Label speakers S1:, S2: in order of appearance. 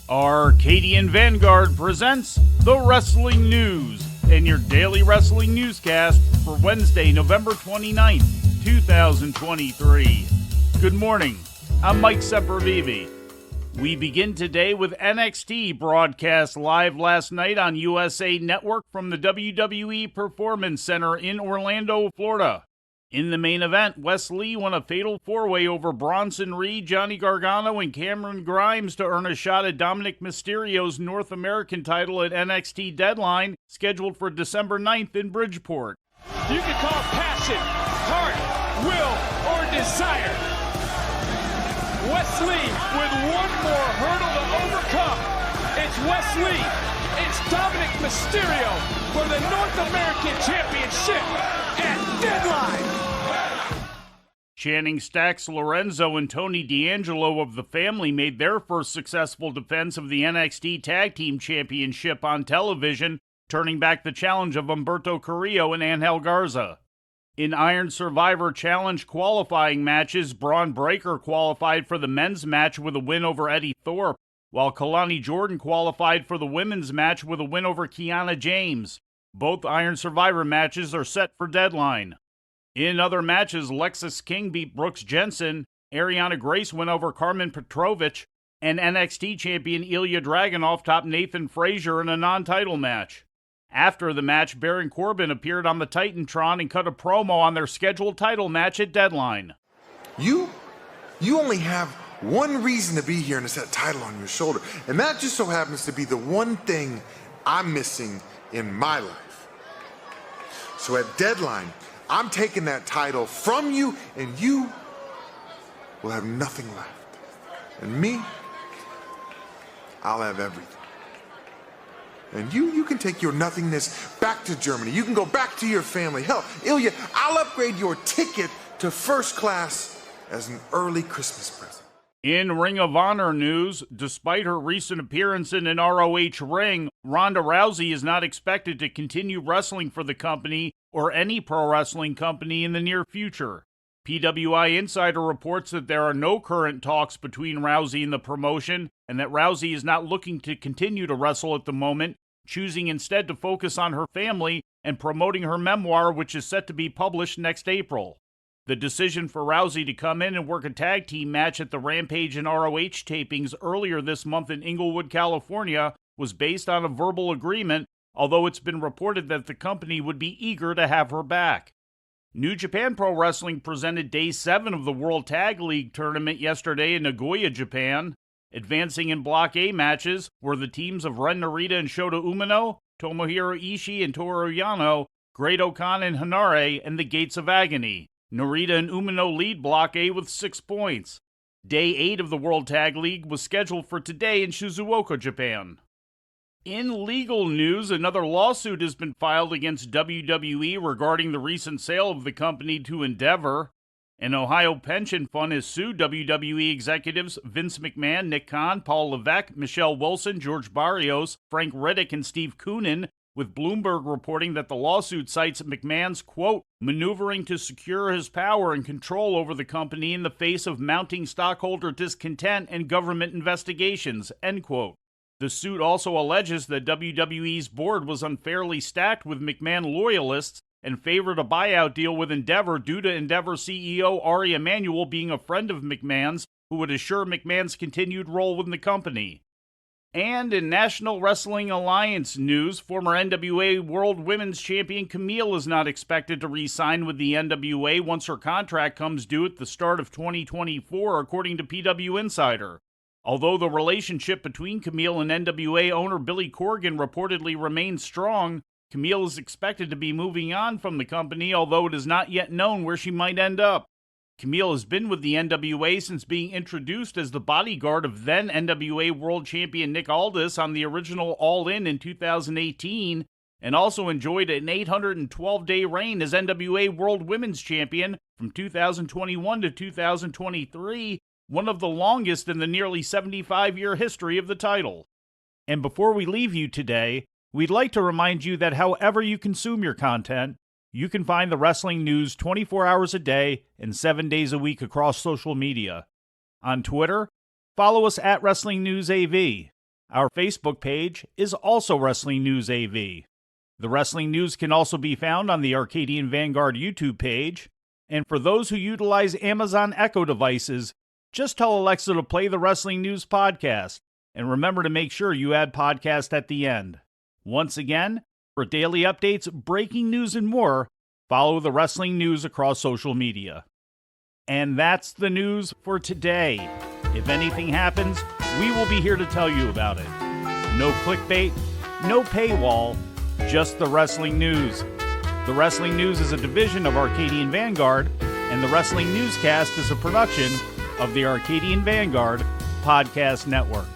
S1: Arcadian Vanguard presents the Wrestling News and your daily wrestling newscast for Wednesday, November 29th, 2023. Good morning, I'm Mike Sempervive. We begin today with NXT broadcast live last night on USA Network from the WWE Performance Center in Orlando, Florida. In the main event, Wes Lee won a fatal four-way over Bronson Reed, Johnny Gargano, and Cameron Grimes to earn a shot at Dominic Mysterio's North American title at NXT Deadline, scheduled for December 9th in Bridgeport.
S2: You can call passion, heart, will, or desire. Wes Lee with one more hurdle to overcome. It's Wes Lee. It's Dominic Mysterio for the North American Championship at Deadline.
S1: Channing Stacks Lorenzo and Tony D'Angelo of the family made their first successful defense of the NXT Tag Team Championship on television, turning back the challenge of Humberto Carrillo and Angel Garza. In Iron Survivor Challenge qualifying matches, Braun Breaker qualified for the men's match with a win over Eddie Thorpe, while Kalani Jordan qualified for the women's match with a win over Kiana James. Both Iron Survivor matches are set for Deadline. In other matches, Lexis King beat Brooks Jensen, Ariana Grace went over Carmen Petrovich, and NXT champion Ilya Dragunov topped Nathan Frazier in a non-title match. After the match, Baron Corbin appeared on the Titantron and cut a promo on their scheduled title match at Deadline.
S3: You only have one reason to be here, and it's that title on your shoulder. And that just so happens to be the one thing I'm missing in my life. So at Deadline, I'm taking that title from you, and you will have nothing left. And me, I'll have everything. And you can take your nothingness back to Germany. You can go back to your family. Hell, Ilya, I'll upgrade your ticket to first class as an early Christmas present.
S1: In Ring of Honor news, despite her recent appearance in an ROH ring, Ronda Rousey is not expected to continue wrestling for the company or any pro wrestling company in the near future. PWI Insider reports that there are no current talks between Rousey and the promotion, and that Rousey is not looking to continue to wrestle at the moment, choosing instead to focus on her family and promoting her memoir, which is set to be published next April. The decision for Rousey to come in and work a tag team match at the Rampage and ROH tapings earlier this month in Inglewood, California, was based on a verbal agreement, although it's been reported that the company would be eager to have her back. New Japan Pro Wrestling presented Day 7 of the World Tag League Tournament yesterday in Nagoya, Japan. Advancing in Block A matches were the teams of Ren Narita and Shota Umino, Tomohiro Ishii and Toru Yano, Great-O-Khan and Hanare, and the Gates of Agony. Narita and Umino lead Block A with 6 points. Day 8 of the World Tag League was scheduled for today in Shizuoka, Japan. In legal news, another lawsuit has been filed against WWE regarding the recent sale of the company to Endeavor. An Ohio pension fund has sued WWE executives Vince McMahon, Nick Khan, Paul Levesque, Michelle Wilson, George Barrios, Frank Riddick, and Steve Koonin, with Bloomberg reporting that the lawsuit cites McMahon's, quote, maneuvering to secure his power and control over the company in the face of mounting stockholder discontent and government investigations, end quote. The suit also alleges that WWE's board was unfairly stacked with McMahon loyalists and favored a buyout deal with Endeavor due to Endeavor CEO Ari Emanuel being a friend of McMahon's who would assure McMahon's continued role within the company. And in National Wrestling Alliance news, former NWA World Women's Champion Camille is not expected to re-sign with the NWA once her contract comes due at the start of 2024, according to PW Insider. Although the relationship between Camille and NWA owner Billy Corgan reportedly remains strong, Camille is expected to be moving on from the company, although it is not yet known where she might end up. Camille has been with the NWA since being introduced as the bodyguard of then NWA World Champion Nick Aldis on the original All In 2018, and also enjoyed an 812-day reign as NWA World Women's Champion from 2021 to 2023, one of the longest in the nearly 75-year history of the title. And before we leave you today, we'd like to remind you that however you consume your content, you can find the wrestling news 24 hours a day and 7 days a week across social media. On Twitter, follow us at Wrestling News AV. Our Facebook page is also Wrestling News AV. The Wrestling News can also be found on the Arcadian Vanguard YouTube page. And for those who utilize Amazon Echo devices, just tell Alexa to play the Wrestling News podcast. And remember to make sure you add podcast at the end. Once again, for daily updates, breaking news, and more, follow the Wrestling News across social media. And that's the news for today. If anything happens, we will be here to tell you about it. No clickbait, no paywall, just the Wrestling News. The Wrestling News is a division of Arcadian Vanguard, and the Wrestling Newscast is a production of the Arcadian Vanguard Podcast Network.